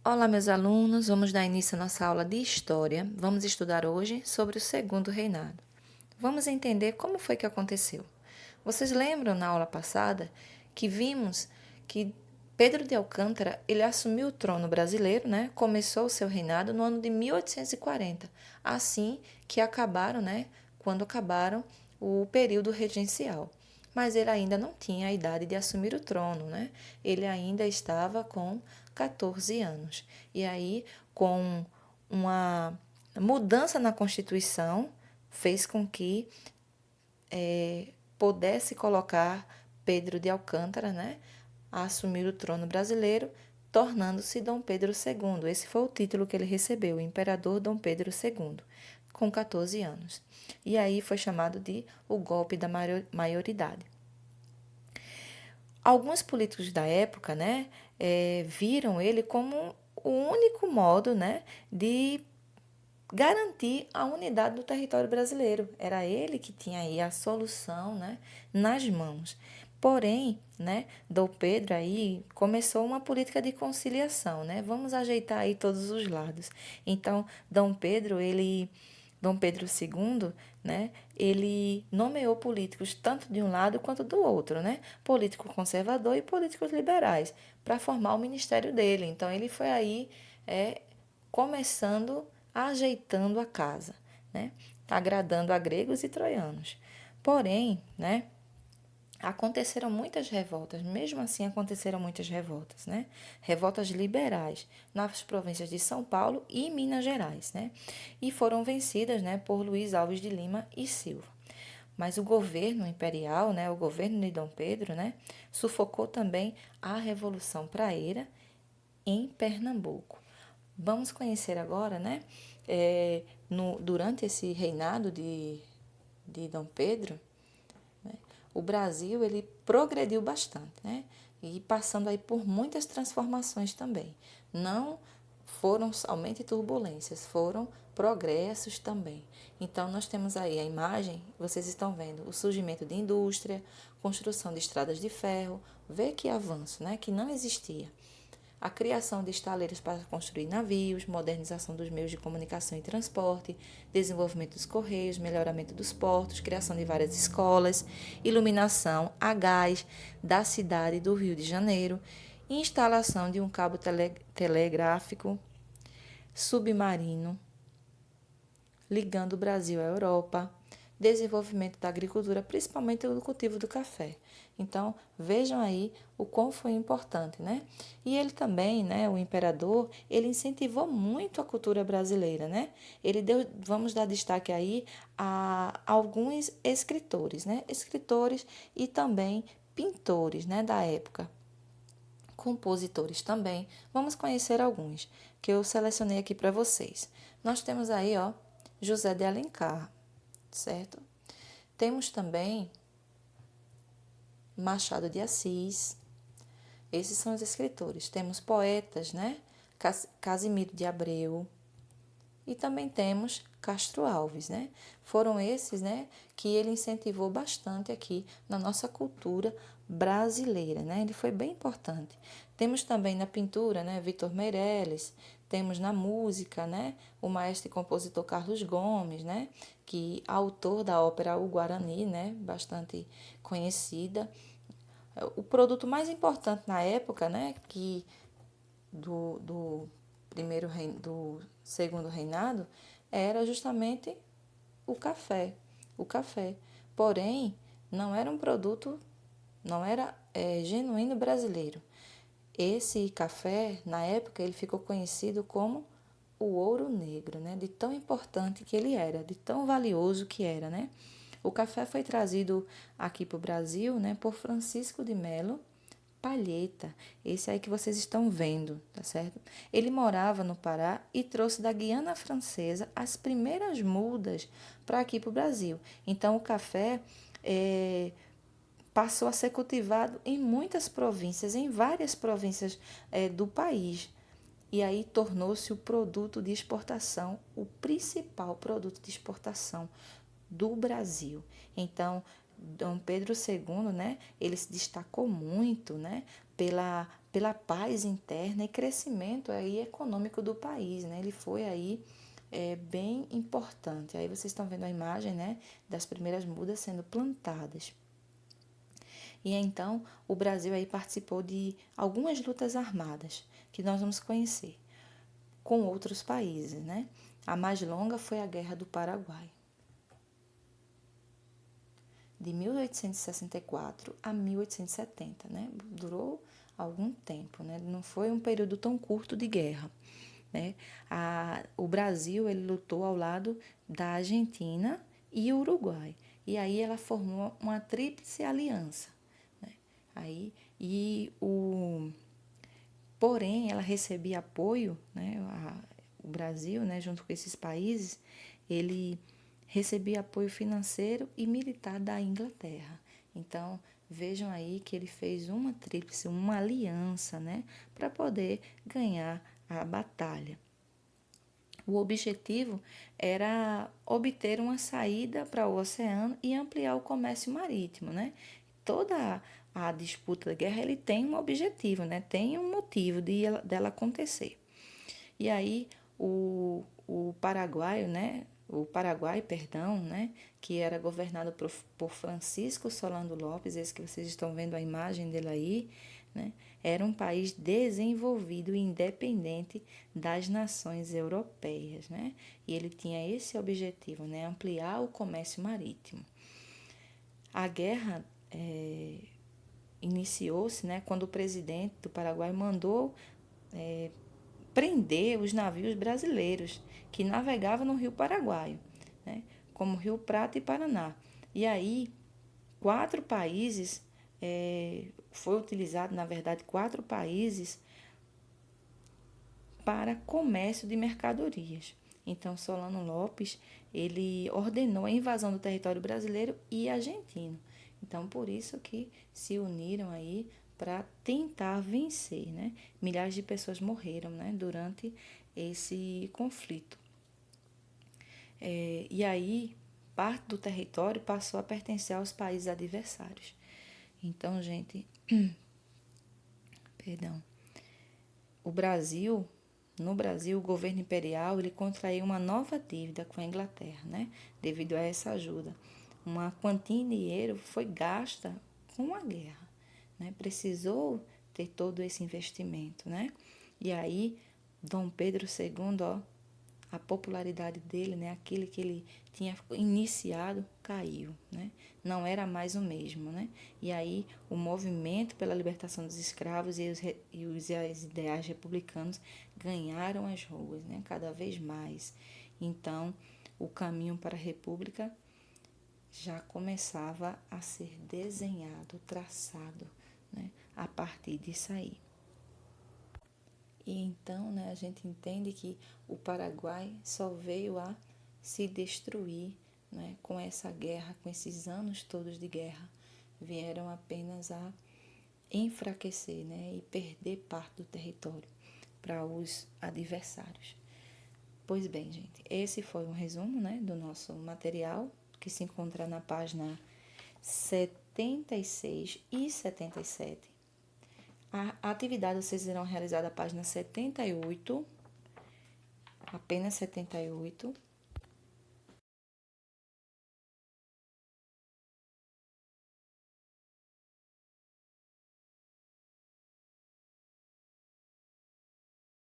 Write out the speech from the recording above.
Olá, meus alunos, vamos dar início à nossa aula de História. Vamos estudar hoje sobre o Segundo Reinado. Vamos entender como foi que aconteceu. Vocês lembram na aula passada que vimos que Pedro de Alcântara ele assumiu o trono brasileiro, né? Começou o seu reinado no ano de 1840, assim que acabaram, né? Quando acabaram o período regencial. Mas ele ainda não tinha a idade de assumir o trono, né? Ele ainda estava com 14 anos. E aí, com uma mudança na Constituição, fez com que pudesse colocar Pedro de Alcântara, né, a assumir o trono brasileiro, tornando-se Dom Pedro II. Esse foi o título que ele recebeu, o Imperador Dom Pedro II, com 14 anos. E aí foi chamado de o golpe da maioridade. Alguns políticos da época, né, viram ele como o único modo, né, de garantir a unidade do território brasileiro. Era ele que tinha aí a solução, né, nas mãos. Porém, né, Dom Pedro aí começou uma política de conciliação, né? Vamos ajeitar aí todos os lados. Então, Dom Pedro II, né, ele nomeou políticos tanto de um lado quanto do outro, né? Político conservador e políticos liberais, para formar o ministério dele. Então, ele foi aí começando ajeitando a casa, né? Agradando a gregos e troianos. Porém, né, aconteceram muitas revoltas, mesmo assim aconteceram muitas revoltas, né? Revoltas liberais nas províncias de São Paulo e Minas Gerais, né? E foram vencidas, né, por Luiz Alves de Lima e Silva. Mas o governo imperial, né, o governo de Dom Pedro, né, sufocou também a Revolução Praeira em Pernambuco. Vamos conhecer agora, né, durante esse reinado de Dom Pedro, né, o Brasil ele progrediu bastante, né, e passando aí por muitas transformações também. Não foram somente turbulências, foram progressos também. Então, nós temos aí a imagem, vocês estão vendo, o surgimento de indústria, construção de estradas de ferro, vê que avanço, né, que não existia. A criação de estaleiros para construir navios, modernização dos meios de comunicação e transporte, desenvolvimento dos correios, melhoramento dos portos, criação de várias escolas, iluminação a gás da cidade do Rio de Janeiro, instalação de um cabo telegráfico submarino ligando o Brasil à Europa, desenvolvimento da agricultura, principalmente o cultivo do café. Então, vejam aí o quão foi importante, né? E ele também, né, o imperador, ele incentivou muito a cultura brasileira, né? Ele deu, vamos dar destaque aí a alguns escritores, né? Escritores e também pintores, né, da época. Compositores também. Vamos conhecer alguns que eu selecionei aqui para vocês. Nós temos aí, ó, José de Alencar, certo? Temos também Machado de Assis. Esses são os escritores. Temos poetas, né? Casimiro de Abreu. E também temos Castro Alves, né? Foram esses, né, que ele incentivou bastante aqui na nossa cultura brasileira, né? Ele foi bem importante. Temos também na pintura, né, Vitor Meirelles, temos na música, né, o maestro e compositor Carlos Gomes, né, que é autor da ópera O Guarani, né, bastante conhecida. O produto mais importante na época, né, que do primeiro reino, do segundo reinado, era justamente o café. O café. Porém, não era um produto, não era genuíno brasileiro. Esse café, na época, ele ficou conhecido como o ouro negro, né? De tão importante que ele era, de tão valioso que era, né? O café foi trazido aqui para o Brasil, né, por Francisco de Melo Palheta, esse aí que vocês estão vendo, tá certo? Ele morava no Pará e trouxe da Guiana Francesa as primeiras mudas para aqui para o Brasil. Então, o café passou a ser cultivado em muitas províncias, em várias províncias do país. E aí tornou-se o produto de exportação, o principal produto de exportação do Brasil. Então, Dom Pedro II, né, ele se destacou muito, né, pela paz interna e crescimento aí econômico do país, né? Ele foi aí bem importante. Aí vocês estão vendo a imagem, né, das primeiras mudas sendo plantadas. E então o Brasil aí participou de algumas lutas armadas que nós vamos conhecer com outros países, né? A mais longa foi a Guerra do Paraguai, de 1864 a 1870, né? Durou algum tempo, né? Não foi um período tão curto de guerra, né? O Brasil ele lutou ao lado da Argentina e Uruguai, e aí ela formou uma tríplice aliança, né? Aí porém ela recebia apoio, né? O Brasil, né? Junto com esses países, ele recebia apoio financeiro e militar da Inglaterra. Então, vejam aí que ele fez uma tríplice, uma aliança, né, para poder ganhar a batalha. O objetivo era obter uma saída para o oceano e ampliar o comércio marítimo, né? Toda a disputa da guerra ele tem um objetivo, né? Tem um motivo dela acontecer. E aí o paraguaio, né? O Paraguai, perdão, né? Que era governado por Francisco Solano Lopes, esse que vocês estão vendo a imagem dele aí, né? Era um país desenvolvido e independente das nações europeias, né? E ele tinha esse objetivo, né? Ampliar o comércio marítimo. A guerra iniciou-se, né? Quando o presidente do Paraguai mandou prender os navios brasileiros que navegavam no Rio Paraguai, né? Como Rio Prata e Paraná. E aí, foi utilizado, na verdade, 4 países para comércio de mercadorias. Então, Solano Lopes, ele ordenou a invasão do território brasileiro e argentino. Então, por isso que se uniram aí para tentar vencer, né? Milhares de pessoas morreram, né, durante esse conflito. E aí, parte do território passou a pertencer aos países adversários. Então, gente, perdão, no Brasil, o governo imperial ele contraiu uma nova dívida com a Inglaterra, né? Devido a essa ajuda. Uma quantia em dinheiro foi gasta com a guerra, né? Precisou ter todo esse investimento, né? E aí, Dom Pedro II, ó, a popularidade dele, né, aquele que ele tinha iniciado, caiu, né? Não era mais o mesmo, né? E aí o movimento pela libertação dos escravos e os ideais republicanos ganharam as ruas, né? Cada vez mais. Então, o caminho para a República já começava a ser desenhado, traçado, né? A partir disso aí. E então, né, a gente entende que o Paraguai só veio a se destruir, né, com essa guerra, com esses anos todos de guerra. Vieram apenas a enfraquecer, né, e perder parte do território para os adversários. Pois bem, gente, esse foi um resumo, né, do nosso material, que se encontra na página 76 e 77. A atividade vocês irão realizar da página 78, apenas 78,